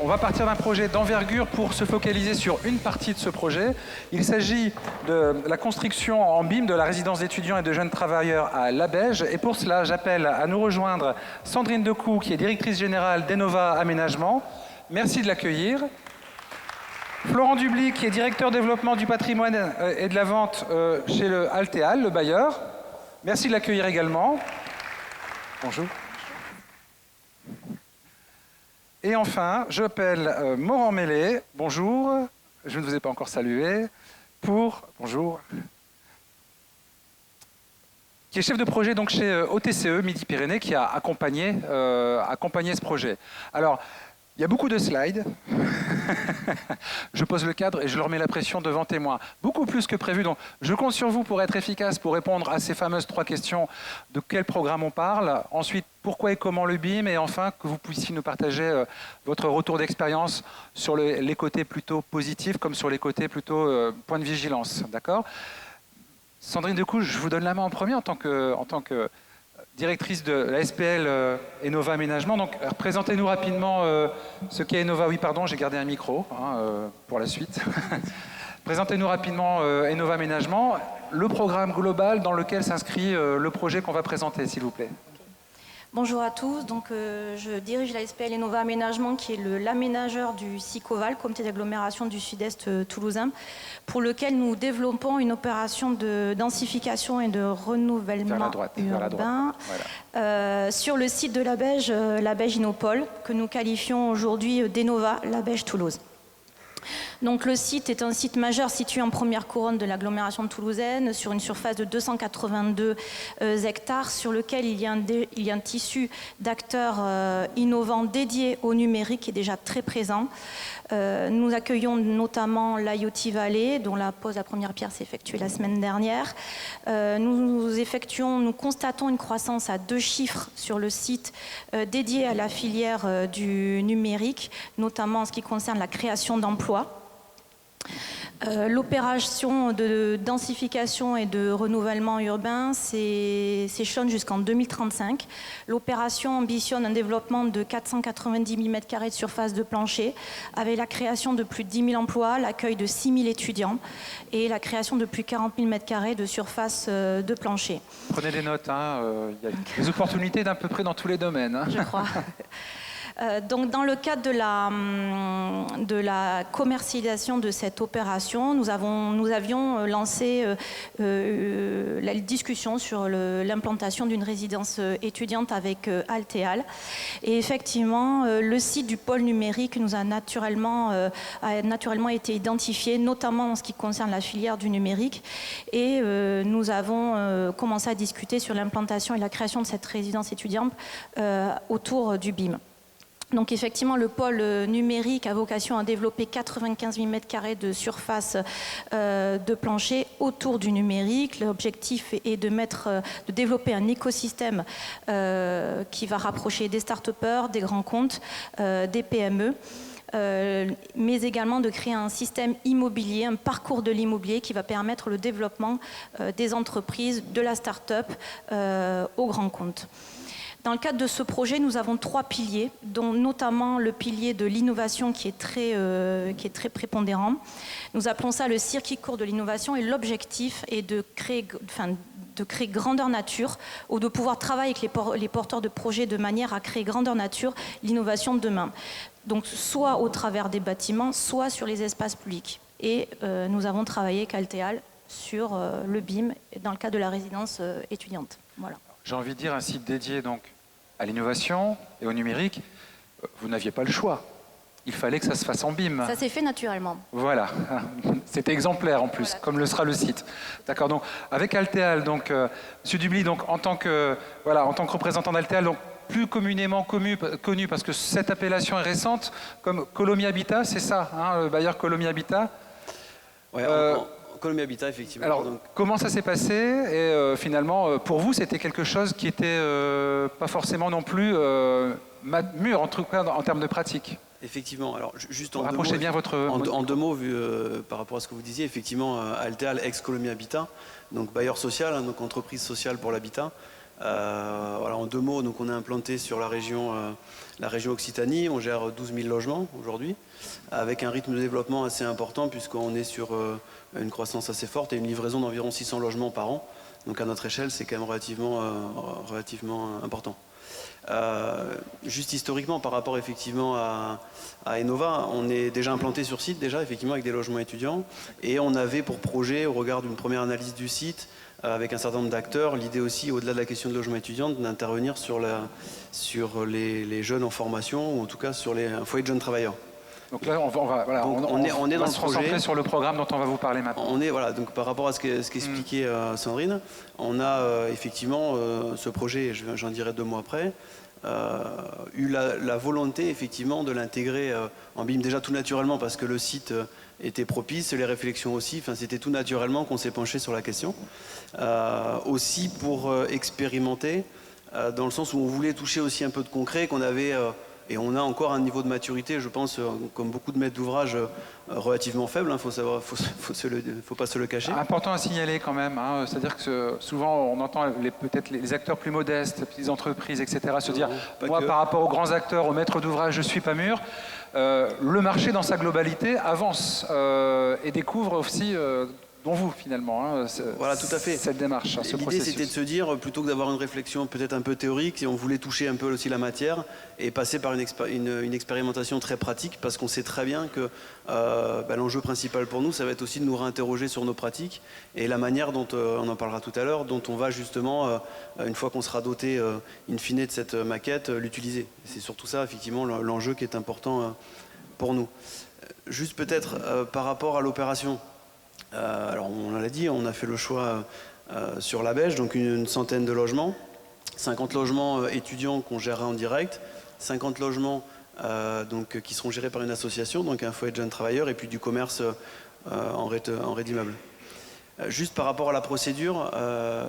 On va partir d'un projet d'envergure pour se focaliser sur une partie de ce projet. Il s'agit de la construction en BIM de la résidence d'étudiants et de jeunes travailleurs à Labège. Et pour cela, j'appelle à nous rejoindre Sandrine Decoux, qui est directrice générale d'Enova Aménagement. Merci de l'accueillir. Florent Dubly, qui est directeur développement du patrimoine et de la vente chez le Altéal, le bailleur. Merci de l'accueillir également. Bonjour. Et enfin, j'appelle Morand Mélé. Bonjour. Je ne vous ai pas encore salué. Bonjour. Qui est chef de projet donc chez OTCE Midi-Pyrénées, qui a accompagné ce projet. Alors, il y a beaucoup de slides. Je pose le cadre et je leur mets la pression devant témoins. Beaucoup plus que prévu. Donc, je compte sur vous pour être efficace, pour répondre à ces fameuses 3 questions. De quel programme on parle? Ensuite, pourquoi et comment le BIM? Et enfin, que vous puissiez nous partager votre retour d'expérience sur les côtés plutôt positifs comme sur les côtés plutôt point de vigilance. D'accord? Sandrine Decoux, je vous donne la main en premier en tant que directrice de la SPL Enova Aménagement. Donc, présentez-nous rapidement ce qu'est Enova. Oui, pardon, j'ai gardé un micro pour la suite. Présentez-nous rapidement Enova Aménagement, le programme global dans lequel s'inscrit le projet qu'on va présenter, s'il vous plaît. Bonjour à tous, donc, je dirige la SPL Enova Aménagement qui est l'aménageur du SICOVAL, Comité d'agglomération du Sud-Est toulousain, pour lequel nous développons une opération de densification et de renouvellement urbain sur le site de Labège Innopole, que nous qualifions aujourd'hui d'Enova Labège Toulouse. Donc le site est un site majeur situé en première couronne de l'agglomération toulousaine sur une surface de 282 hectares sur lequel il y a un tissu d'acteurs innovants dédiés au numérique qui est déjà très présent. Nous accueillons notamment l'IoT Valley dont la première pierre s'est effectuée la semaine dernière. Nous constatons une croissance à 2 chiffres sur le site dédié à la filière du numérique, notamment en ce qui concerne la création d'emplois. L'opération de densification et de renouvellement urbain s'échelonne jusqu'en 2035. L'opération ambitionne un développement de 490 000 m² de surface de plancher, avec la création de plus de 10 000 emplois, l'accueil de 6 000 étudiants et la création de plus de 40 000 m² de surface de plancher. Prenez des notes, il y a des opportunités d'à peu près dans tous les domaines. Je crois. Donc, dans le cadre de la commercialisation de cette opération, nous avions lancé la discussion sur l'implantation d'une résidence étudiante avec Altéal. Et effectivement, le site du pôle numérique a naturellement été identifié, notamment en ce qui concerne la filière du numérique. Et nous avons commencé à discuter sur l'implantation et la création de cette résidence étudiante autour du BIM. Donc effectivement, le pôle numérique a vocation à développer 95 000 m² de surface de plancher autour du numérique. L'objectif est de développer un écosystème qui va rapprocher des start-upers, des grands comptes, des PME. Mais également de créer un système immobilier, un parcours de l'immobilier qui va permettre le développement des entreprises, de la start-up aux grands comptes. Dans le cadre de ce projet, nous avons 3 piliers, dont notamment le pilier de l'innovation qui est très prépondérant. Nous appelons ça le circuit court de l'innovation et l'objectif est de créer grandeur nature ou de pouvoir travailler avec les porteurs de projets de manière à créer grandeur nature l'innovation de demain. Donc soit au travers des bâtiments, soit sur les espaces publics. Et nous avons travaillé avec Altéal sur le BIM dans le cadre de la résidence étudiante. Voilà. J'ai envie de dire un site dédié donc à l'innovation et au numérique. Vous n'aviez pas le choix. Il fallait que ça se fasse en BIM. Ça s'est fait naturellement. Voilà, c'est exemplaire en plus, voilà, comme le sera le site. D'accord, donc avec Altéal, donc Monsieur Dubly, donc en tant que représentant d'Altéal, donc plus communément connu parce que cette appellation est récente, comme Colomi Habitat, c'est ça, le bailleur Colomi Habitat. Ouais, Colomi Habitat, effectivement. Alors, comment ça s'est passé? Et finalement, pour vous, c'était quelque chose qui n'était pas forcément non plus mûr, en tout cas en termes de pratique. Effectivement. Alors, juste en deux mots, vu par rapport à ce que vous disiez, effectivement, Altéal, ex-Colomi Habitat, donc bailleur social, donc entreprise sociale pour l'habitat. Voilà, en 2 mots, donc on est implanté sur la région Occitanie. On gère 12 000 logements aujourd'hui, avec un rythme de développement assez important puisqu'on est sur une croissance assez forte et une livraison d'environ 600 logements par an. Donc à notre échelle, c'est quand même relativement important. Juste historiquement, par rapport effectivement à Enova, on est déjà implanté sur site, effectivement avec des logements étudiants, et on avait pour projet, au regard d'une première analyse du site, avec un certain nombre d'acteurs, l'idée aussi, au-delà de la question de logement étudiant, d'intervenir sur les jeunes en formation, ou en tout cas sur les foyers de jeunes travailleurs. Donc là, on va se concentrer sur le programme dont on va vous parler maintenant. Donc par rapport à ce qu'expliquait Sandrine, on a effectivement ce projet, et j'en dirai 2 mois après, eu la volonté effectivement de l'intégrer en BIM déjà tout naturellement parce que le site était propice, les réflexions aussi, c'était tout naturellement qu'on s'est penché sur la question. Aussi pour expérimenter, dans le sens où on voulait toucher aussi un peu de concret, qu'on avait... Et on a encore un niveau de maturité, je pense, comme beaucoup de maîtres d'ouvrage, relativement faible. Faut pas se le cacher. Important à signaler quand même. C'est-à-dire que souvent, on entend peut-être les acteurs plus modestes, les petites entreprises, etc., se dire moi, par rapport aux grands acteurs, aux maîtres d'ouvrage, je suis pas mûr. Le marché, dans sa globalité, avance et découvre aussi. Dont vous, finalement, voilà, tout à fait. Cette démarche, ce processus. L'idée, c'était de se dire, plutôt que d'avoir une réflexion peut-être un peu théorique, on voulait toucher un peu aussi la matière et passer par une expérimentation très pratique, parce qu'on sait très bien que l'enjeu principal pour nous, ça va être aussi de nous réinterroger sur nos pratiques et la manière dont, on en parlera tout à l'heure, dont on va justement, une fois qu'on sera doté in fine de cette maquette, l'utiliser. C'est surtout ça, effectivement, l'enjeu qui est important pour nous. Juste peut-être par rapport à l'opération. Alors on l'a dit, on a fait le choix sur la Belge, donc une centaine de logements, 50 logements étudiants qu'on gérera en direct, 50 logements qui seront gérés par une association, donc un foyer de jeunes travailleurs, et puis du commerce en rez d'immeuble. Juste par rapport à la procédure,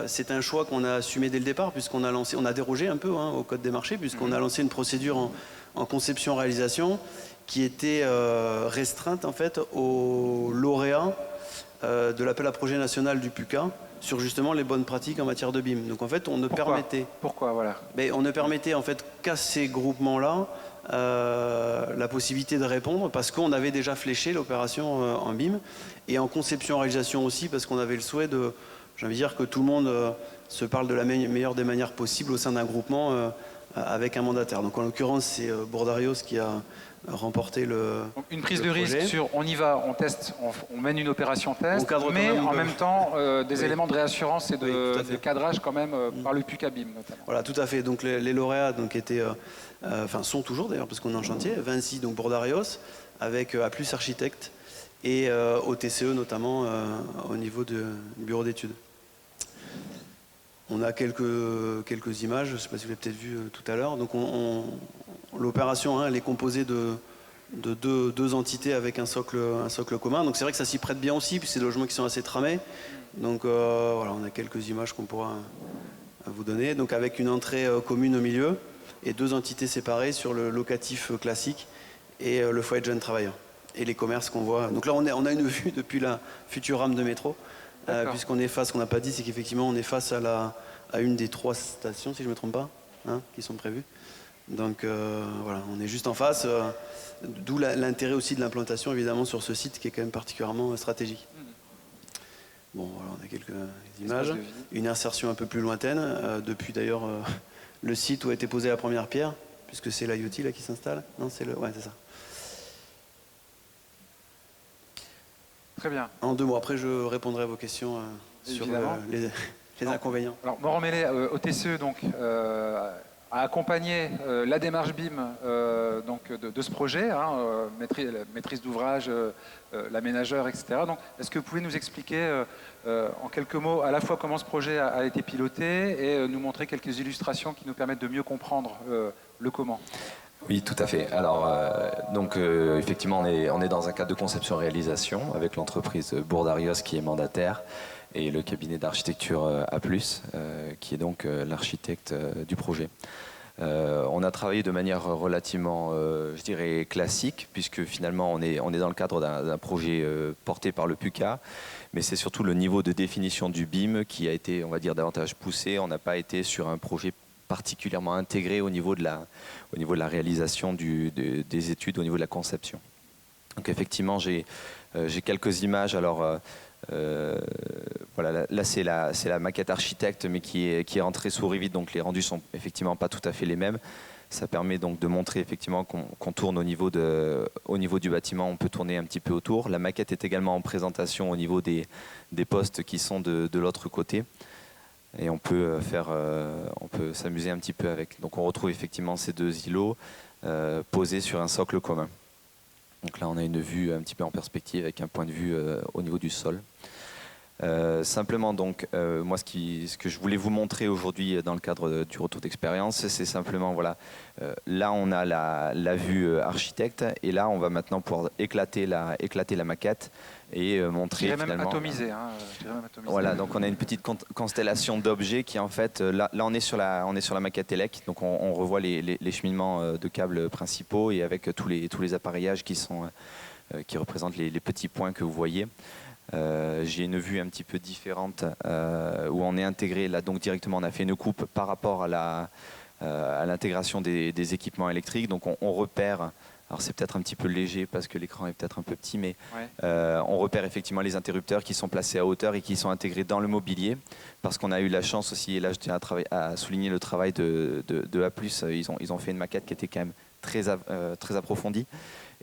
c'est un choix qu'on a assumé dès le départ, puisqu'on a dérogé un peu au code des marchés, puisqu'on a lancé une procédure en conception-réalisation qui était restreinte en fait aux lauréats de l'appel à projet national du PUCA sur justement les bonnes pratiques en matière de BIM. Donc en fait, on ne permettait en fait qu'à ces groupements-là la possibilité de répondre parce qu'on avait déjà fléché l'opération en BIM et en conception-réalisation aussi parce qu'on avait le souhait de, j'ai envie de dire que tout le monde se parle de la meilleure des manières possibles au sein d'un groupement avec un mandataire. Donc en l'occurrence, c'est Bordarios qui a remporter Donc une prise de risque sur on y va, on teste, on mène une opération test, mais en même temps des éléments de réassurance et de cadrage quand même par le PUCA BIM notamment. Voilà, tout à fait. Donc les lauréats sont toujours d'ailleurs parce qu'on est en chantier. Vinci, donc Bordarios, avec A+ Architecte et OTCE notamment au niveau du bureau d'études. On a quelques images, je ne sais pas si vous l'avez peut-être vu tout à l'heure. Donc l'opération, elle est composée de deux entités avec un socle commun. Donc c'est vrai que ça s'y prête bien aussi, puis c'est des logements qui sont assez tramés. Donc voilà, on a quelques images qu'on pourra vous donner. Donc avec une entrée commune au milieu et 2 entités séparées sur le locatif classique et le foyer de jeunes travailleurs. Et les commerces qu'on voit. Donc là, on a une vue depuis la future rame de métro. Puisqu'on est face, ce qu'on n'a pas dit, c'est qu'effectivement on est face à une des 3 stations, si je ne me trompe pas, qui sont prévues. Donc voilà, on est juste en face, d'où l'intérêt aussi de l'implantation évidemment sur ce site qui est quand même particulièrement stratégique. Bon, voilà, on a quelques images, une insertion un peu plus lointaine, depuis d'ailleurs le site où a été posée la première pierre, puisque c'est l'IoT là qui s'installe. Non, c'est ouais, c'est ça. Très bien. En 2 mois, après je répondrai à vos questions sur les inconvénients. Alors, Morand Mellet, OTCE donc, a accompagné la démarche BIM de ce projet, maîtrise d'ouvrage, l'aménageur, etc. Donc, est-ce que vous pouvez nous expliquer en quelques mots à la fois comment ce projet a été piloté et nous montrer quelques illustrations qui nous permettent de mieux comprendre le comment? Oui, tout à fait. Alors, effectivement, on est dans un cadre de conception-réalisation avec l'entreprise Bordarios qui est mandataire et le cabinet d'architecture A+, qui est donc l'architecte du projet. On a travaillé de manière relativement, je dirais, classique, puisque finalement on est dans le cadre d'un projet porté par le PUCA, mais c'est surtout le niveau de définition du BIM qui a été, on va dire, davantage poussé. On n'a pas été sur un projet particulièrement intégré au niveau de la réalisation des études, au niveau de la conception. Donc effectivement, j'ai quelques images. Alors voilà, là c'est la maquette architecte, mais qui est rentrée sous Revit, donc les rendus sont effectivement pas tout à fait les mêmes. Ça permet donc de montrer effectivement qu'on tourne au niveau du bâtiment, on peut tourner un petit peu autour. La maquette est également en présentation au niveau des postes qui sont de l'autre côté. Et on peut s'amuser un petit peu avec. Donc on retrouve effectivement ces deux îlots posés sur un socle commun. Donc là on a une vue un petit peu en perspective avec un point de vue au niveau du sol. Simplement donc, moi ce que je voulais vous montrer aujourd'hui dans le cadre du retour d'expérience, c'est simplement, voilà, là on a la vue architecte, et là on va maintenant pouvoir éclater la maquette et montrer je dirais même finalement... atomisé, Voilà, donc on a une petite constellation d'objets qui en fait, là on est sur la maquette ELEC, donc on revoit les cheminements de câbles principaux et avec tous les appareillages qui représentent les petits points que vous voyez. J'ai une vue un petit peu différente où on est intégré, là donc directement on a fait une coupe par rapport à l'intégration des équipements électriques. Donc on repère, alors c'est peut-être un petit peu léger parce que l'écran est peut-être un peu petit, mais ouais. On repère effectivement les interrupteurs qui sont placés à hauteur et qui sont intégrés dans le mobilier, parce qu'on a eu la chance aussi, et là je tiens à souligner le travail de A+, ils ont fait une maquette qui était quand même très approfondie.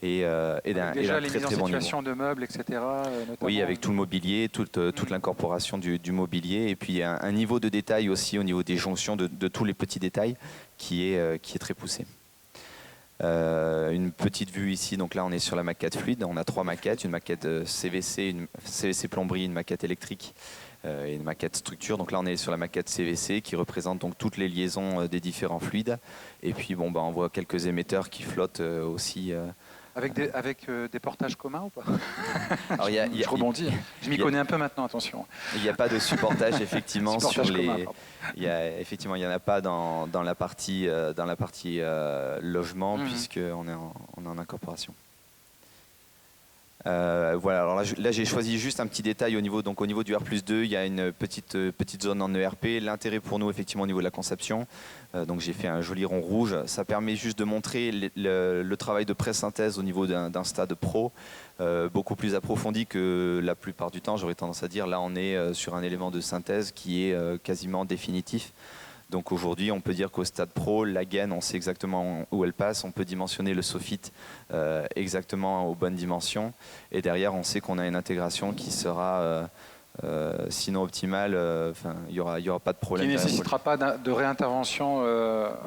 Et d'un très très bon niveau. De meubles, etc. Oui, avec tout le mobilier, toute l'incorporation du mobilier, et puis un niveau de détail aussi au niveau des jonctions, de tous les petits détails qui est très poussé. Une petite vue ici, donc là on est sur la maquette fluide, on a 3 maquettes, une maquette CVC, une CVC plomberie, une maquette électrique et une maquette structure. Donc là on est sur la maquette CVC qui représente donc toutes les liaisons des différents fluides, et puis bon, on voit quelques émetteurs qui flottent aussi. Avec des portages communs ou pas? Alors, je rebondis. Je m'y connais un peu maintenant, attention. Il n'y a pas de supportage effectivement sur les. Commun, Effectivement, il n'y en a pas dans la partie logement, puisqu'on est en incorporation. Voilà, alors là j'ai choisi juste un petit détail au niveau du R+2, il y a une petite zone en ERP. L'intérêt pour nous effectivement au niveau de la conception, donc j'ai fait un joli rond rouge, ça permet juste de montrer le travail de pré-synthèse au niveau d'un stade pro, beaucoup plus approfondi que la plupart du temps, j'aurais tendance à dire. Là on est sur un élément de synthèse qui est quasiment définitif. Donc aujourd'hui, on peut dire qu'au stade pro, la gaine, on sait exactement où elle passe, on peut dimensionner le soffit exactement aux bonnes dimensions, et derrière, on sait qu'on a une intégration qui sera, sinon optimale, il y aura pas de problème. Qui ne nécessitera pas de réintervention.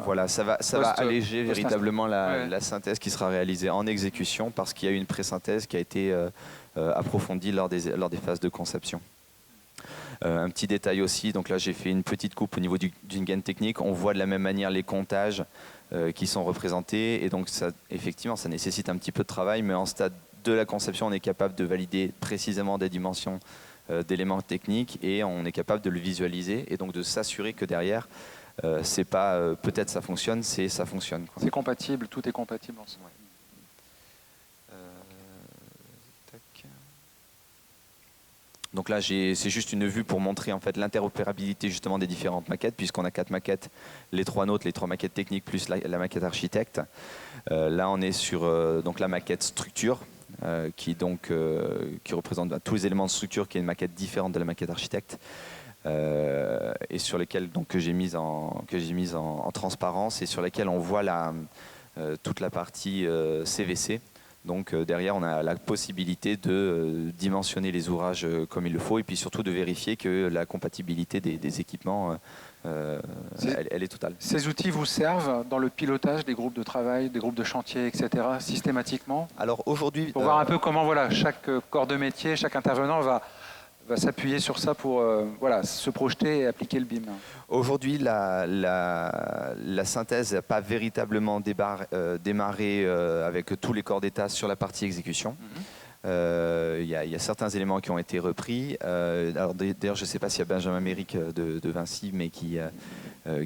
Voilà, ça va alléger véritablement la synthèse qui sera réalisée en exécution, parce qu'il y a eu une pré-synthèse qui a été approfondie lors des phases de conception. Un petit détail aussi, donc là j'ai fait une petite coupe au niveau d'une gaine technique. On voit de la même manière les comptages qui sont représentés, et donc ça, effectivement ça nécessite un petit peu de travail, mais en stade de la conception on est capable de valider précisément des dimensions d'éléments techniques, et on est capable de le visualiser et donc de s'assurer que derrière c'est pas peut-être ça fonctionne, c'est ça fonctionne. C'est compatible, tout est compatible ensemble. Donc là, c'est juste une vue pour montrer en fait l'interopérabilité justement des différentes maquettes, puisqu'on a 4 maquettes, les 3 nôtres, les 3 maquettes techniques plus la maquette architecte. Là, on est sur donc la maquette structure, qui représente tous les éléments de structure, qui est une maquette différente de la maquette architecte, et sur lesquels donc que j'ai mise en transparence, et sur lesquels on voit toute la partie CVC. Donc derrière, on a la possibilité de dimensionner les ouvrages comme il le faut, et puis surtout de vérifier que la compatibilité des équipements, elle est totale. Ces outils vous servent dans le pilotage des groupes de travail, des groupes de chantier, etc., systématiquement? Alors aujourd'hui, pour voir un peu comment chaque corps de métier, chaque intervenant va s'appuyer sur ça pour se projeter et appliquer le BIM. Aujourd'hui, la synthèse n'a pas véritablement démarré avec tous les corps d'État sur la partie exécution. Il y a certains éléments qui ont été repris. Alors d'ailleurs, je ne sais pas s'il y a Benjamin Méric de Vinci, mais qui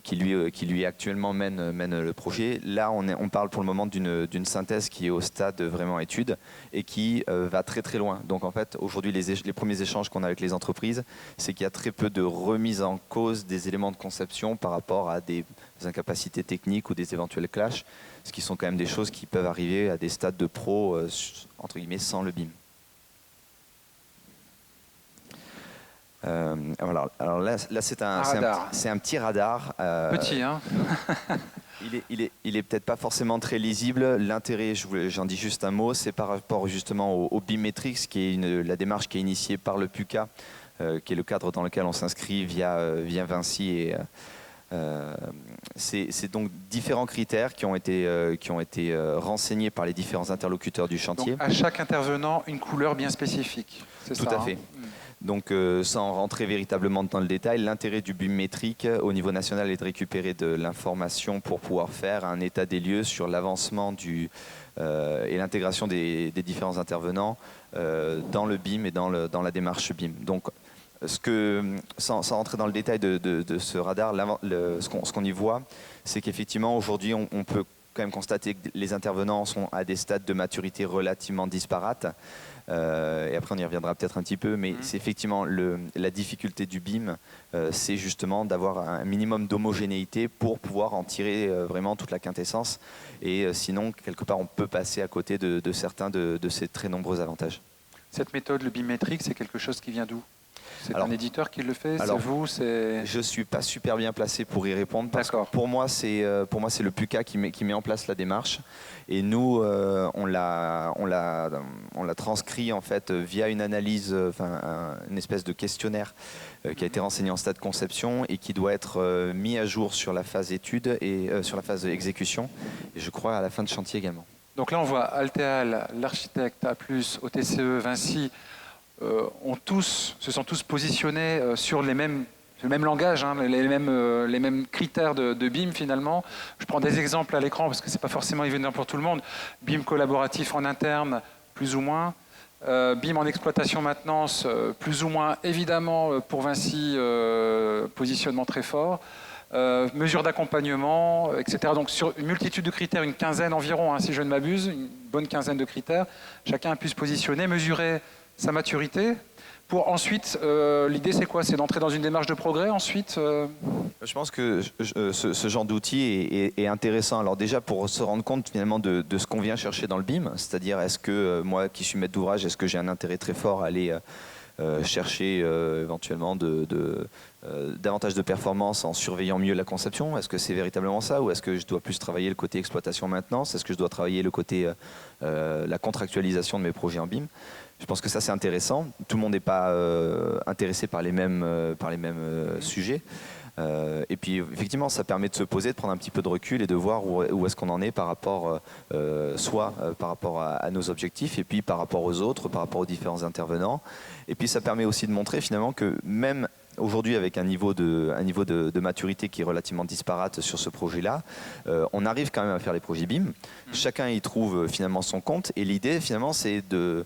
qui lui actuellement mène le projet. Là, on parle pour le moment d'une synthèse qui est au stade vraiment étude et qui va très très loin. Donc en fait, aujourd'hui, les premiers échanges qu'on a avec les entreprises, c'est qu'il y a très peu de remise en cause des éléments de conception par rapport à des incapacités techniques ou des éventuels clashs, ce qui sont quand même des choses qui peuvent arriver à des stades de pro, entre guillemets, sans le BIM. Alors là c'est un petit radar. Petit, hein. Il est peut-être pas forcément très lisible. L'intérêt, j'en dis juste un mot, c'est par rapport justement au BIMmetrics, qui est la démarche qui est initiée par le PUCA, qui est le cadre dans lequel on s'inscrit via Vinci. Et c'est donc différents critères qui ont été renseignés par les différents interlocuteurs du chantier. Donc à chaque intervenant, une couleur bien spécifique. C'est ça, tout à fait. Donc, sans rentrer véritablement dans le détail, l'intérêt du BIM métrique au niveau national est de récupérer de l'information pour pouvoir faire un état des lieux sur l'avancement et l'intégration des différents intervenants dans le BIM et dans la démarche BIM. Donc, sans rentrer dans le détail de ce radar, ce qu'on y voit, c'est qu'effectivement, aujourd'hui, on peut quand même constater que les intervenants sont à des stades de maturité relativement disparates. Et après on y reviendra peut-être un petit peu, mais c'est effectivement la difficulté du BIM, c'est justement d'avoir un minimum d'homogénéité pour pouvoir en tirer vraiment toute la quintessence, et sinon quelque part on peut passer à côté de certains de ces très nombreux avantages. Cette méthode, le BIMmetrics, c'est quelque chose qui vient d'où ? C'est un éditeur qui le fait? C'est vous? Je ne suis pas super bien placé pour y répondre. Parce que pour moi, c'est le PUCA qui met en place la démarche. Et nous, on l'a transcrit en fait via une analyse, une espèce de questionnaire qui a été renseigné en stade conception et qui doit être mis à jour sur la phase étude et sur la phase exécution. Et je crois à la fin de chantier également. Donc là, on voit Altéal, l'architecte A+, OTCE, Vinci, se sont tous positionnés sur le même langage, hein, les mêmes critères de BIM finalement. Je prends des exemples à l'écran parce que ce n'est pas forcément évident pour tout le monde. BIM collaboratif en interne, plus ou moins. BIM en exploitation maintenance, plus ou moins. Évidemment, pour Vinci, positionnement très fort. Mesures d'accompagnement, etc. Donc sur une multitude de critères, une quinzaine environ, hein, si je ne m'abuse, une bonne quinzaine de critères. Chacun a pu se positionner, mesurer sa maturité. Pour ensuite, l'idée c'est quoi? C'est d'entrer dans une démarche de progrès ensuite Je pense que ce genre d'outil est intéressant. Alors déjà pour se rendre compte finalement de ce qu'on vient chercher dans le BIM, c'est-à-dire est-ce que moi qui suis maître d'ouvrage, est-ce que j'ai un intérêt très fort à aller chercher éventuellement davantage de performance en surveillant mieux la conception? Est-ce que c'est véritablement ça, ou est-ce que je dois plus travailler le côté exploitation-maintenance? Est-ce que je dois travailler le côté la contractualisation de mes projets en BIM? Je pense que ça c'est intéressant. Tout le monde n'est pas intéressé par les mêmes sujets. Et puis effectivement ça permet de se poser, de prendre un petit peu de recul et de voir où est-ce qu'on en est par rapport par rapport à nos objectifs, et puis par rapport aux autres, par rapport aux différents intervenants. Et puis ça permet aussi de montrer finalement que même aujourd'hui, avec un niveau de maturité qui est relativement disparate sur ce projet-là, on arrive quand même à faire les projets BIM. Chacun y trouve finalement son compte, et l'idée finalement c'est de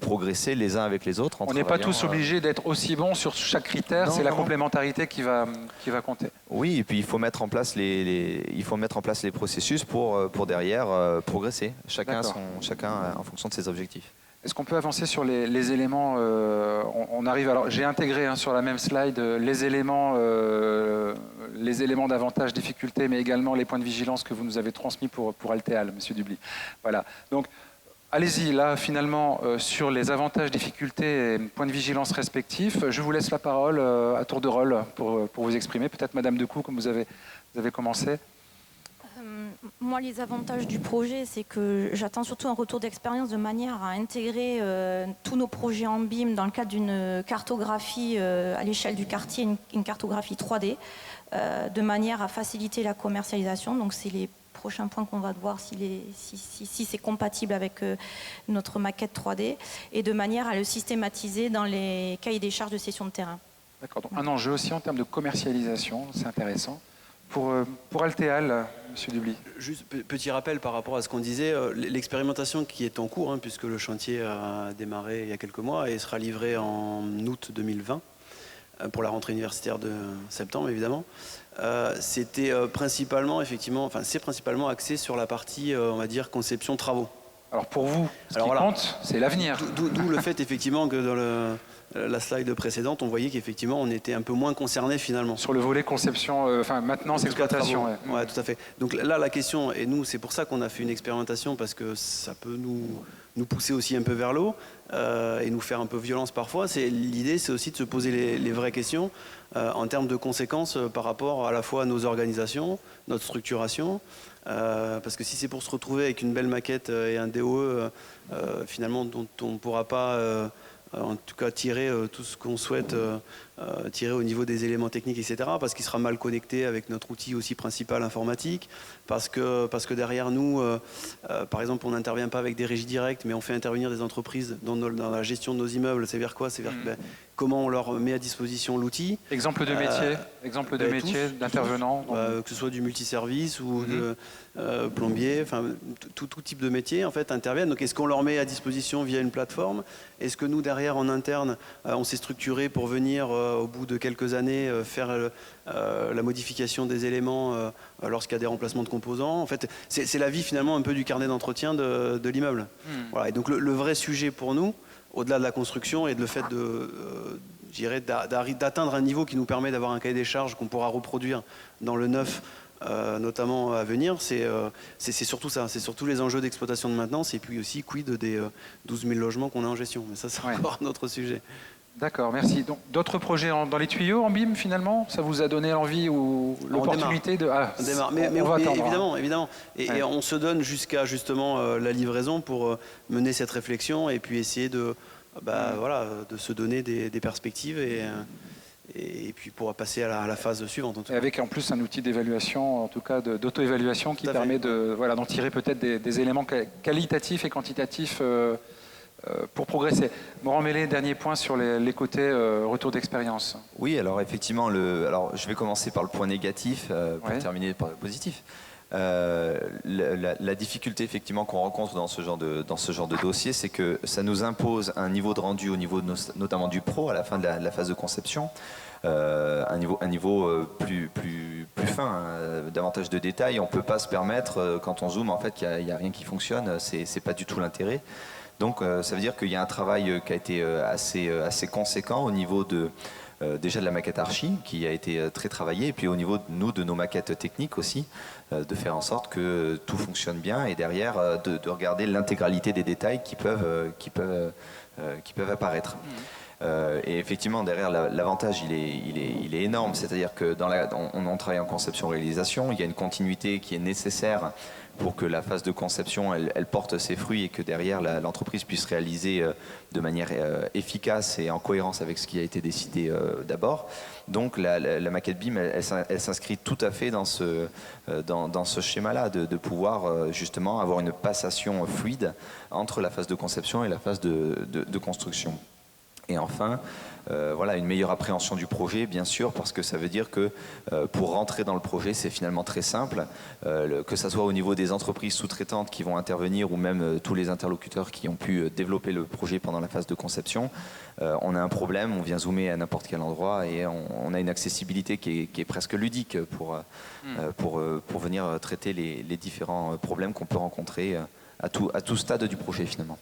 progresser les uns avec les autres. On n'est pas tous obligés d'être aussi bons sur chaque critère, c'est la complémentarité qui va compter. Oui, et puis il faut mettre en place les processus pour derrière progresser, chacun en fonction de ses objectifs. Est-ce qu'on peut avancer sur les éléments on arrive, alors j'ai intégré sur la même slide les éléments d'avantage, difficulté, mais également les points de vigilance que vous nous avez transmis pour Altéal, Monsieur Dubly. Voilà. Donc allez-y là finalement sur les avantages, difficultés et points de vigilance respectifs. Je vous laisse la parole à tour de rôle pour vous exprimer. Peut-être Madame Decou, comme vous avez commencé. Moi, les avantages du projet, c'est que j'attends surtout un retour d'expérience de manière à intégrer tous nos projets en BIM dans le cadre d'une cartographie à l'échelle du quartier, une cartographie 3D, de manière à faciliter la commercialisation. Donc, c'est les prochains points qu'on va voir si c'est compatible avec notre maquette 3D, et de manière à le systématiser dans les cahiers des charges de cession de terrain. D'accord. Donc, un enjeu aussi en termes de commercialisation, c'est intéressant. Pour Altéal, Monsieur Dubly. Juste petit rappel par rapport à ce qu'on disait, l'expérimentation qui est en cours, puisque le chantier a démarré il y a quelques mois et sera livré en août 2020. pour la rentrée universitaire de septembre, évidemment. C'était principalement, effectivement, enfin, c'est principalement axé sur la partie, on va dire, conception travaux. Alors pour vous, ce qui compte, c'est l'avenir. D'où le fait, effectivement, que dans la slide précédente, on voyait qu'effectivement, on était un peu moins concerné finalement. Sur le volet conception, maintenance, exploitation. Ouais, tout à fait. Donc là, la question, et nous, c'est pour ça qu'on a fait une expérimentation, parce que ça peut nous pousser aussi un peu vers l'eau et nous faire un peu violence parfois. L'idée, c'est aussi de se poser les vraies questions en termes de conséquences par rapport à la fois à nos organisations, notre structuration. Parce que si c'est pour se retrouver avec une belle maquette et un DOE finalement dont on ne pourra pas en tout cas tirer tout ce qu'on souhaite tirer au niveau des éléments techniques, etc., parce qu'il sera mal connecté avec notre outil aussi principal informatique, parce que derrière nous, par exemple, on n'intervient pas avec des régies directes, mais on fait intervenir des entreprises dans la gestion de nos immeubles. C'est vers quoi? C'est vers comment on leur met à disposition l'outil. Exemple de métier, d'intervenants. Que ce soit du multiservice ou de plombier, enfin tout type de métier en fait interviennent. Donc est-ce qu'on leur met à disposition via une plateforme? Est-ce que nous derrière en interne, on s'est structuré pour venir au bout de quelques années faire la modification des éléments lorsqu'il y a des remplacements de composants? En fait, c'est la vie finalement un peu du carnet d'entretien de l'immeuble. Voilà. Et donc le vrai sujet pour nous, au-delà de la construction et de le fait d'atteindre un niveau qui nous permet d'avoir un cahier des charges qu'on pourra reproduire dans le neuf, notamment à venir, c'est surtout ça, c'est surtout les enjeux d'exploitation de maintenance et puis aussi quid des 12 000 logements qu'on a en gestion. Mais ça, c'est encore un autre sujet. D'accord, merci. Donc, d'autres projets dans les tuyaux en BIM finalement? Ça vous a donné l'envie ou l'opportunité de... On démarre. Mais évidemment. Et on se donne jusqu'à justement la livraison pour mener cette réflexion et puis essayer de se donner des perspectives et puis pour passer à la phase suivante. En tout cas. Et avec en plus un outil d'évaluation, en tout cas d'auto-évaluation qui permet d'en tirer peut-être des éléments qualitatifs et quantitatifs pour progresser. Morand Mélé, dernier point sur les côtés retour d'expérience. Oui, alors effectivement, alors, je vais commencer par le point négatif pour terminer par le positif. La difficulté effectivement qu'on rencontre dans ce genre de dossier, c'est que ça nous impose un niveau de rendu au niveau notamment du pro à la fin de la phase de conception, un niveau plus fin, davantage de détails. On ne peut pas se permettre, quand on zoome, en fait, qu'il n'y a rien qui fonctionne, c'est pas du tout l'intérêt. Donc ça veut dire qu'il y a un travail qui a été assez conséquent au niveau déjà de la maquette archi, qui a été très travaillée, et puis au niveau de nos maquettes techniques aussi, de faire en sorte que tout fonctionne bien, et derrière de regarder l'intégralité des détails qui peuvent apparaître. Et effectivement, derrière, l'avantage, il est énorme. C'est-à-dire que on travaille en conception-réalisation, il y a une continuité qui est nécessaire pour que la phase de conception, elle porte ses fruits et que derrière, l'entreprise puisse réaliser de manière efficace et en cohérence avec ce qui a été décidé d'abord. Donc la maquette BIM, elle s'inscrit tout à fait dans ce schéma-là, de pouvoir justement avoir une passation fluide entre la phase de conception et la phase de construction. Et enfin, une meilleure appréhension du projet, bien sûr, parce que ça veut dire que pour rentrer dans le projet, c'est finalement très simple, que ce soit au niveau des entreprises sous-traitantes qui vont intervenir ou même tous les interlocuteurs qui ont pu développer le projet pendant la phase de conception. On a un problème, on vient zoomer à n'importe quel endroit et on a une accessibilité qui est presque ludique pour venir traiter les différents problèmes qu'on peut rencontrer à tout stade du projet finalement.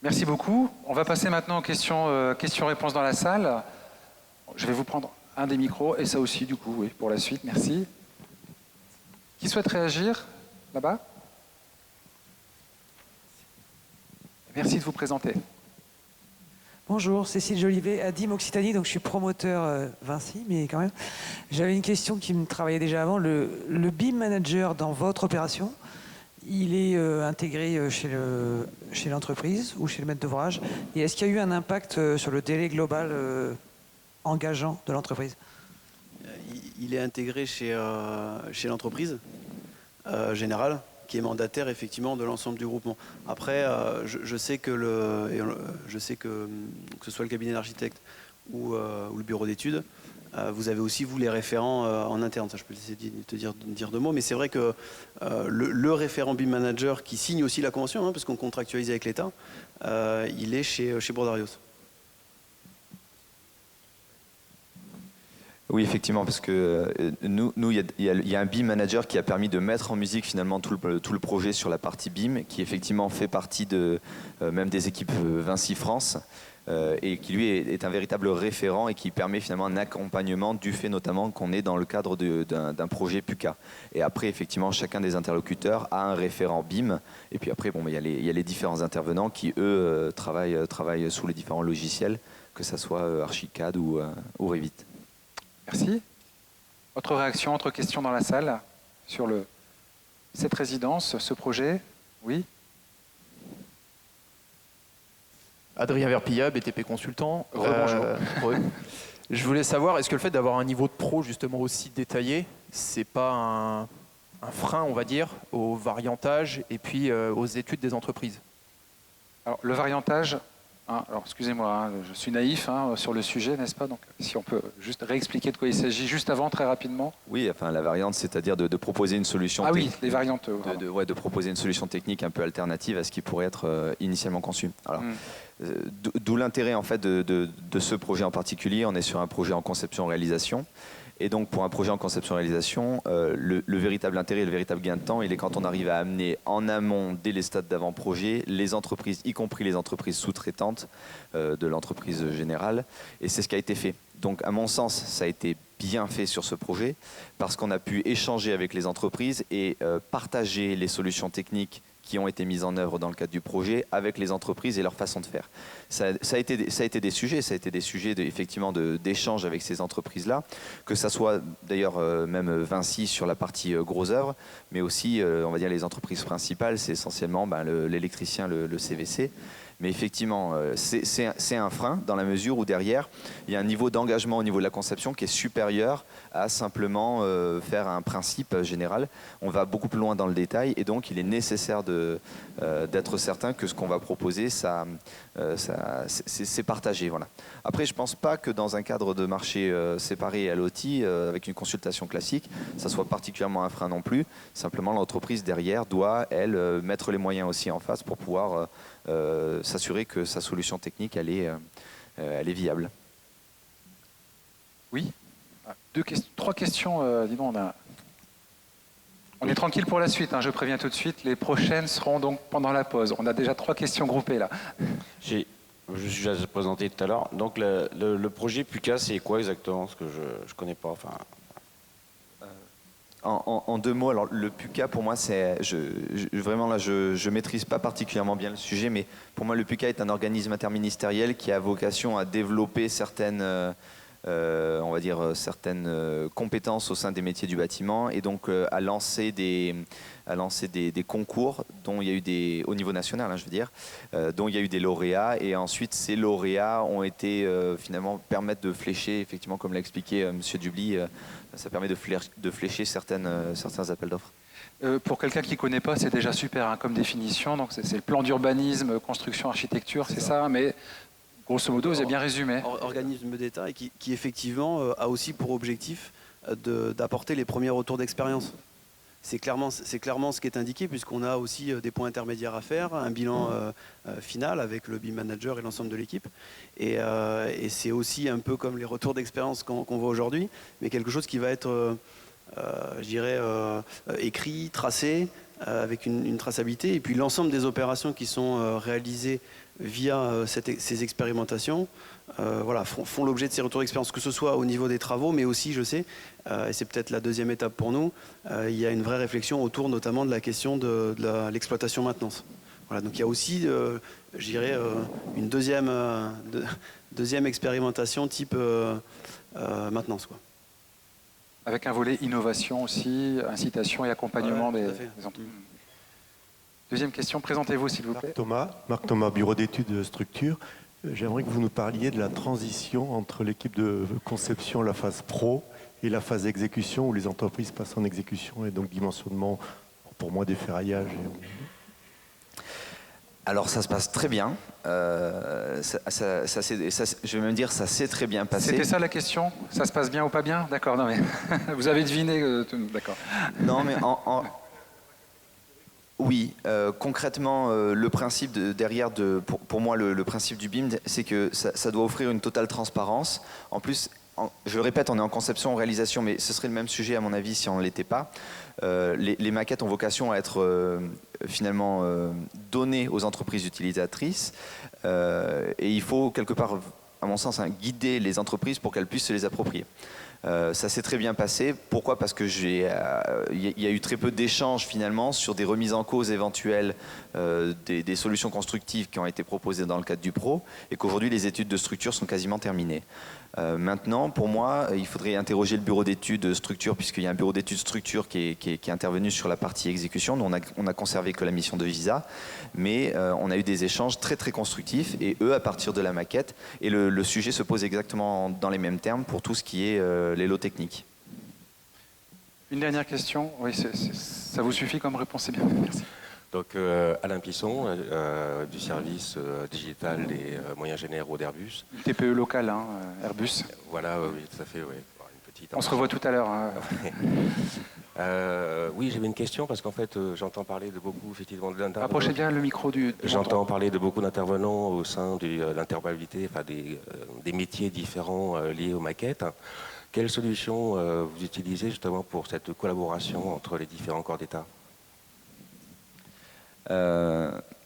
Merci beaucoup. On va passer maintenant aux questions-réponses dans la salle. Je vais vous prendre un des micros et ça aussi, du coup, oui, pour la suite. Merci. Qui souhaite réagir là-bas? Merci de vous présenter. Bonjour, Cécile Jolivet, ADIM Occitanie, donc je suis promoteur Vinci, mais quand même, j'avais une question qui me travaillait déjà avant. Le BIM manager dans votre opération, il est intégré chez l'entreprise ou chez le maître d'ouvrage. Et est-ce qu'il y a eu un impact sur le délai global engageant de l'entreprise? Il est intégré chez l'entreprise générale, qui est mandataire effectivement de l'ensemble du groupement. Après, je sais que ce soit le cabinet d'architecte ou le bureau d'études, vous avez aussi, vous, les référents en interne. Ça, je peux essayer de te dire deux mots. Mais c'est vrai que le référent BIM Manager qui signe aussi la convention, parce qu'on contractualise avec l'État, il est chez Brodarios. Oui, effectivement, parce que nous, il y a un BIM manager qui a permis de mettre en musique finalement tout le projet sur la partie BIM, qui effectivement fait partie même des équipes Vinci France, et qui lui est un véritable référent et qui permet finalement un accompagnement du fait notamment qu'on est dans le cadre d'un projet PUCA. Et après, effectivement, chacun des interlocuteurs a un référent BIM, et puis après, il y a les différents intervenants qui, eux, travaillent sous les différents logiciels, que ce soit Archicad ou Revit. Merci. Autre réaction, autre question dans la salle sur cette résidence, ce projet? Oui. Adrien Verpilla, BTP Consultant. Rebonjour. Je voulais savoir, est-ce que le fait d'avoir un niveau de pro justement aussi détaillé, c'est pas un frein, on va dire, au variantage et puis aux études des entreprises? Alors, le variantage, alors excusez-moi, je suis naïf sur le sujet, n'est-ce pas? Donc, si on peut juste réexpliquer de quoi il s'agit juste avant, très rapidement. Oui, enfin la variante, c'est-à-dire de proposer une solution. Ah oui, les variantes. De proposer une solution technique un peu alternative à ce qui pourrait être initialement conçu. Alors, d'où l'intérêt en fait de ce projet en particulier. On est sur un projet en conception-réalisation. Et donc pour un projet en conception-réalisation, le véritable intérêt, le véritable gain de temps, il est quand on arrive à amener en amont, dès les stades d'avant-projet, les entreprises, y compris les entreprises sous-traitantes de l'entreprise générale. Et c'est ce qui a été fait. Donc à mon sens, ça a été bien fait sur ce projet parce qu'on a pu échanger avec les entreprises et partager les solutions techniques qui ont été mises en œuvre dans le cadre du projet avec les entreprises et leur façon de faire. Ça a été des sujets effectivement d'échange avec ces entreprises-là, que ça soit d'ailleurs même Vinci sur la partie gros œuvre, mais aussi on va dire les entreprises principales, c'est essentiellement l'électricien, le CVC. Mais effectivement, c'est un frein dans la mesure où derrière, il y a un niveau d'engagement au niveau de la conception qui est supérieur à simplement faire un principe général. On va beaucoup plus loin dans le détail et donc il est nécessaire d'être certain que ce qu'on va proposer, c'est partagé. Voilà. Après, je ne pense pas que dans un cadre de marché séparé à l'OTI, avec une consultation classique, ça soit particulièrement un frein non plus. Simplement, l'entreprise derrière doit, elle, mettre les moyens aussi en face pour pouvoir s'assurer que sa solution technique, elle est viable. Oui. Trois questions. Dis donc, on est tranquille pour la suite, je préviens tout de suite. Les prochaines seront donc pendant la pause. On a déjà 3 questions groupées là. Je suis déjà présenté tout à l'heure. Donc le projet PUCA, c'est quoi exactement? Parce que je ne connais pas. Enfin... En 2 mots, alors le PUCA pour moi, vraiment là, je maîtrise pas particulièrement bien le sujet, mais pour moi le PUCA est un organisme interministériel qui a vocation à développer certaines compétences au sein des métiers du bâtiment et donc à lancer des concours dont il y a eu au niveau national, je veux dire, dont il y a eu des lauréats et ensuite ces lauréats ont été finalement permettent de flécher, effectivement comme l'a expliqué Monsieur Dubly, ça permet de flécher certains appels d'offres. Pour quelqu'un qui ne connaît pas, c'est déjà super comme définition. Donc c'est le plan d'urbanisme, construction, architecture, c'est ça. Mais grosso modo, vous avez bien résumé. Organisme d'État et qui effectivement a aussi pour objectif d'apporter les premiers retours d'expérience. C'est clairement ce qui est indiqué puisqu'on a aussi des points intermédiaires à faire, un bilan final avec le BIM manager et l'ensemble de l'équipe. Et c'est aussi un peu comme les retours d'expérience qu'on voit aujourd'hui, mais quelque chose qui va être, écrit, tracé, avec une traçabilité. Et puis l'ensemble des opérations qui sont réalisées via ces expérimentations font l'objet de ces retours d'expérience, que ce soit au niveau des travaux, mais aussi, je sais, et c'est peut-être la deuxième étape pour nous, il y a une vraie réflexion autour notamment de la question de l'exploitation maintenance. Voilà, donc il y a aussi, une deuxième expérimentation type maintenance, quoi. Avec un volet innovation aussi, incitation et accompagnement des entreprises. Deuxième question, présentez-vous s'il vous plaît. Marc Thomas, bureau d'études structure. J'aimerais que vous nous parliez de la transition entre l'équipe de conception, la phase pro, et la phase exécution, où les entreprises passent en exécution, et donc dimensionnement, pour moi, des ferraillages. Alors ça se passe très bien. Je vais même dire ça s'est très bien passé. C'était ça la question? Ça se passe bien ou pas bien? D'accord, non mais vous avez deviné. D'accord. Non mais oui, concrètement, le principe pour moi, le principe du BIM, c'est que ça doit offrir une totale transparence. En plus, je le répète, on est en conception, en réalisation, mais ce serait le même sujet à mon avis si on ne l'était pas. Les maquettes ont vocation à être finalement données aux entreprises utilisatrices et il faut quelque part, à mon sens, guider les entreprises pour qu'elles puissent se les approprier. Ça s'est très bien passé. Pourquoi ? Parce que il y a eu très peu d'échanges finalement sur des remises en cause éventuelles des solutions constructives qui ont été proposées dans le cadre du Pro et qu'aujourd'hui les études de structure sont quasiment terminées. Maintenant, pour moi, il faudrait interroger le bureau d'études structure puisqu'il y a un bureau d'études structure qui est intervenu sur la partie exécution. Nous, on a conservé que la mission de Visa, mais on a eu des échanges très très constructifs et eux, à partir de la maquette, et le sujet se pose exactement dans les mêmes termes pour tout ce qui est les lots techniques. Une dernière question. Oui, ça vous suffit comme réponse, c'est bien. Merci. Donc Alain Pisson, du service digital des moyens généraux d'Airbus. Une TPE locale, hein, Airbus. Voilà, oui, tout à fait. Oui. Une petite on se revoit tout à l'heure. Hein. Oui, j'avais une question parce qu'en fait, j'entends parler de beaucoup, effectivement, d'intervenants. Rapprochez bien le micro du J'entends parler de beaucoup d'intervenants au sein de l'interopérabilité, enfin, des métiers différents liés aux maquettes. Quelles solutions vous utilisez justement pour cette collaboration entre les différents corps d'État ?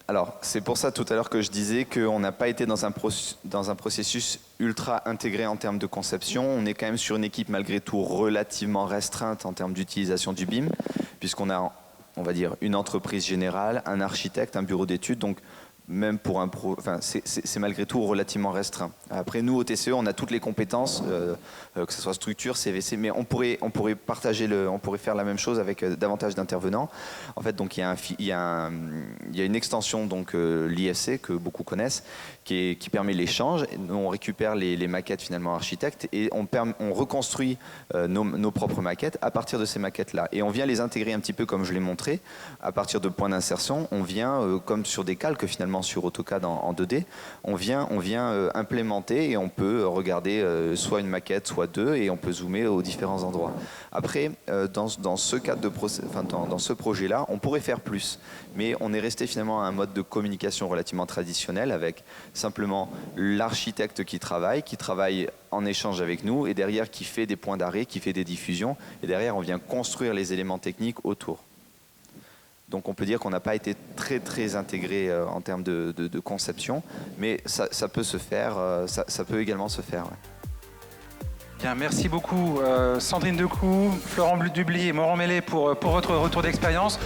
Alors, c'est pour ça tout à l'heure que je disais qu'on n'a pas été dans un processus ultra intégré en termes de conception. On est quand même sur une équipe malgré tout relativement restreinte en termes d'utilisation du BIM, puisqu'on a, on va dire, une entreprise générale, un architecte, un bureau d'études, donc même pour un c'est malgré tout relativement restreint. Après, nous, au TCE, on a toutes les compétences, que ce soit structure, CVC, mais on pourrait on pourrait faire la même chose avec davantage d'intervenants. En fait, donc, il y a une extension, donc l'IFC, que beaucoup connaissent, qui permet l'échange. On récupère les maquettes, finalement, architectes, et on reconstruit nos propres maquettes à partir de ces maquettes-là. Et on vient les intégrer un petit peu comme je l'ai montré, à partir de points d'insertion. On vient, comme sur des calques, finalement, sur AutoCAD en 2D, on vient implémenter et on peut regarder soit une maquette, soit deux, et on peut zoomer aux différents endroits. Après, dans ce cadre dans ce projet-là, on pourrait faire plus, mais on est resté finalement à un mode de communication relativement traditionnel avec simplement l'architecte qui travaille en échange avec nous, et derrière qui fait des points d'arrêt, qui fait des diffusions, et derrière on vient construire les éléments techniques autour. Donc on peut dire qu'on n'a pas été très très intégré en termes de conception, mais ça peut se faire, ça peut également se faire. Ouais. Bien, merci beaucoup Sandrine Decoux, Florent Dubly et Morand Mélé pour votre retour d'expérience.